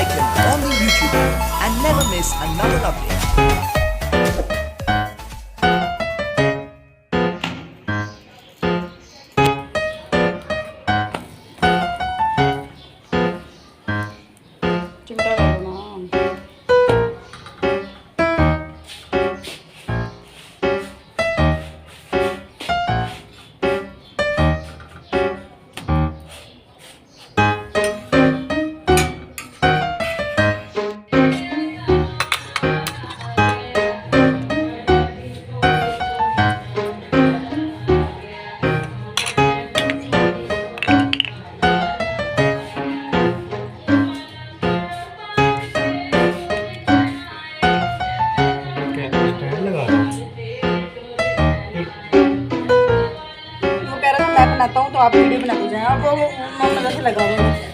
icon on the YouTube and never miss another update. बनाता हूँ तो आप वीडियो बना दीजिए। आप वो मजा से लगा हुआ है।